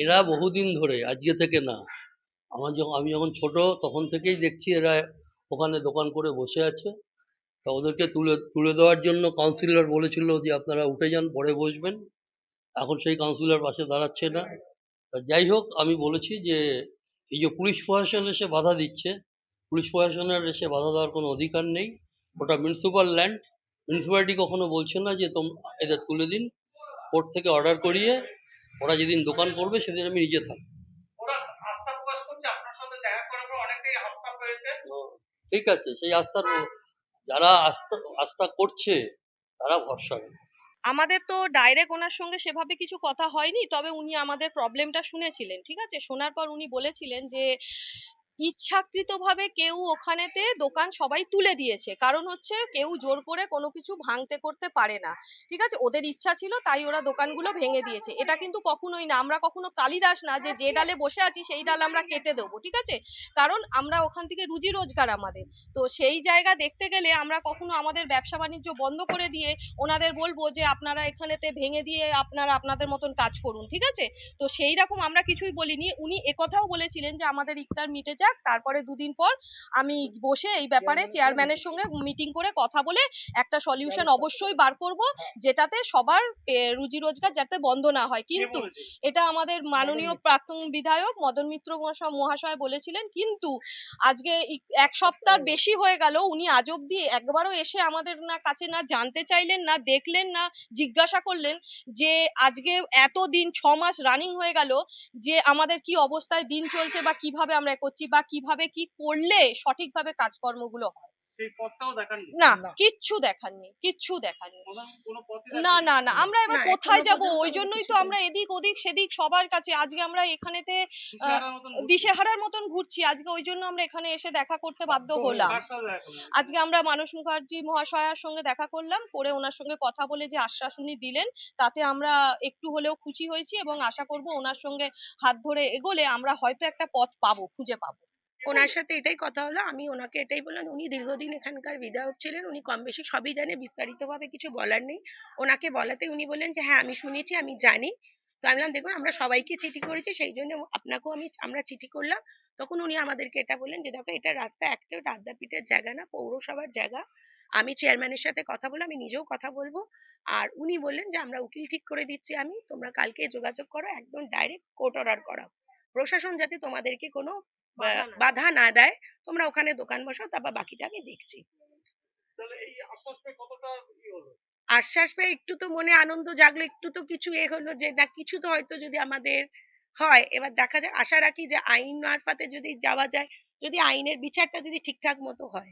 এরা বহুদিন ধরে, আজকে থেকে না, আমি যখন ছোট তখন থেকেই দেখছি এরা ওখানে দোকান করে বসে আছে। তা ওদেরকে তুলে তুলে দেওয়ার জন্য কাউন্সিলর বলেছিল যে আপনারা উঠে যান, পরে বসবেন। এখন সেই কাউন্সিলর পাশে দাঁড়াচ্ছে না। তা যাই হোক, আমি বলেছি যে এই যে পুলিশ প্রশাসন এসে বাধা দিচ্ছে, পুলিশ প্রশাসনের এসে বাধা দেওয়ার কোনো অধিকার নেই। ওটা মিউনিসিপাল ল্যান্ড। মিউনিসিপ্যালিটি কখনো বলছে না যে এদের তুলে দিন। কোর্ট থেকে অর্ডার করিয়ে ওরা যেদিন দোকান করবে সেদিন আমি নিজে থাকবো। ওরা আস্থা প্রকাশ করছে আপনার সাথে দেখা করার পর, অনেকেই আস্থা পেয়েছে। ঠিক আছে, সেই যারা আস্থা আস্থা করছে তারা ভরসা নেই। আমাদের তো ডাইরেক্ট ওনার সঙ্গে সেভাবে কিছু কথা হয়নি, তবে উনি আমাদের প্রবলেমটা শুনেছিলেন। ঠিক আছে, শোনার পর উনি বলেছিলেন যে ইচ্ছাকৃতভাবে কেউ ওখানেতে দোকান সবাই তুলে দিয়েছে, কারণ হচ্ছে কেউ জোর করে কোনো কিছু ভাঙতে করতে পারে না। ঠিক আছে, ওদের ইচ্ছা ছিল তাই ওরা দোকানগুলো ভেঙে দিয়েছে। এটা কিন্তু কখনোই না, আমরা কখনো কালিদাস না যে যে ডালে বসে আছি সেই ডাল আমরা কেটে দেবো। ঠিক আছে, কারণ আমরা ওখান থেকে রুজি রোজগার আমাদের, তো সেই জায়গা দেখতে গেলে আমরা কখনো আমাদের ব্যবসা বাণিজ্য বন্ধ করে দিয়ে ওনাদের বলবো যে আপনারা এখানেতে ভেঙে দিয়ে আপনারা আপনাদের মতন কাজ করুন। ঠিক আছে, তো সেই রকম আমরা কিছুই বলিনি। উনি একথাও বলেছিলেন যে আমাদের ইফতার মিটে যাক, তারপরে দুদিন পর আমি বসে এই ব্যাপারে চেয়ারম্যানের সঙ্গে মিটিং করে কথা বলে একটা সলিউশন অবশ্যই বার করব, যেটাতে সবার রুজি রোজগার যাতে বন্ধ না হয়। কিন্তু এটা আমাদের মাননীয় প্রাক্তন বিধায়ক মদন মিত্র মহাশয় বলেছিলেন, কিন্তু আজকে এক সপ্তাহ বেশি হয়ে গেল, উনি আজ অব্দি একবারও এসে আমাদের না কাছে না জানতে চাইলেন, না দেখলেন, না জিজ্ঞাসা করলেন যে আজকে এত দিন 6 মাস রানিং হয়ে গেল যে আমাদের কি অবস্থায় দিন চলছে, বা কিভাবে আমরা করছি, বা কিভাবে কি করলে সঠিকভাবে কাজকর্মগুলো হয়। সেই পথটাও দেখাননি? না, কিচ্ছু দেখাননি, কিচ্ছু দেখাননি। কোনো পথই না দেখাননি? না না, আমরা এবার না, কোথায় এখনো যাব? পর্যন্ত ওই উনি জন্যই কিছু তো আমরা এদিক ওদিক সেদিক সবার কাছে আজকে আমরা এখানেতে দিশেহারার মতন ঘুরছেন। দিশেহারার মতন ঘুরছি আজকে। ওই জন্য আমরা এখানে এসে দেখা করতে বাধ্য হলাম। কার সাথে দেখা করলেন? আজকে আমরা মানস মুখার্জি মহাশয়ার সঙ্গে দেখা করলাম, করে ওনার সঙ্গে কথা বলে যে আশ্বাস উনি দিলেন, তাতে আমরা একটু হলেও খুশি হয়েছি এবং আশা করব ওনার সঙ্গে হাত ধরে এগোলে আমরা হয়তো একটা পথ পাবো, খুঁজে পাবো। ওনার সাথে এটাই কথা হলো, আমি ওনাকে এটাই বললাম। উনি দীর্ঘদিন এখানকার বিধায়ক ছিলেন, উনি কম বেশি সবই জানে, বিস্তারিতভাবে কিছু বলার নেই। ওনাকে বলাতে উনি বললেন যে হ্যাঁ আমি শুনেছি, আমি জানি। তো আমি বললাম দেখুন আমরা সবাইকে চিঠি করেছি, সেই জন্য আপনাকেও আমরা চিঠি করলাম। তখন উনি আমাদেরকে এটা বললেন যে দেখো এটা রাস্তা একটা, ওটা আদ্যাপীঠের জায়গা না, পৌরসভার জায়গা। আমি চেয়ারম্যানের সাথে কথা বলে, আমি নিজেও কথা বলবো। আর উনি বললেন যে আমরা উকিল ঠিক করে দিচ্ছি, আমি তোমরা কালকে যোগাযোগ করো, একদম ডাইরেক্ট কোর্ট অর্ডার করাও। প্রশাসন যাতে তোমাদেরকে কোনো বাধা না দেয়, তোমরা ওখানে দোকান বসাও, তারপর বাকিটা আমি দেখছি। তাহলে এই আশ্বাস পেয়ে কতটা হলো? আশ্বাস পেয়ে একটু তো মনে আনন্দ জাগলো, একটু তো কিছু হলো যে না কিছু তো হয়তো যদি আমাদের হয়। এবার দেখা যাক, আশা রাখি যে আইন মারফতে যদি যাওয়া যায়, যদি আইনের বিচারটা যদি ঠিকঠাক মতো হয়।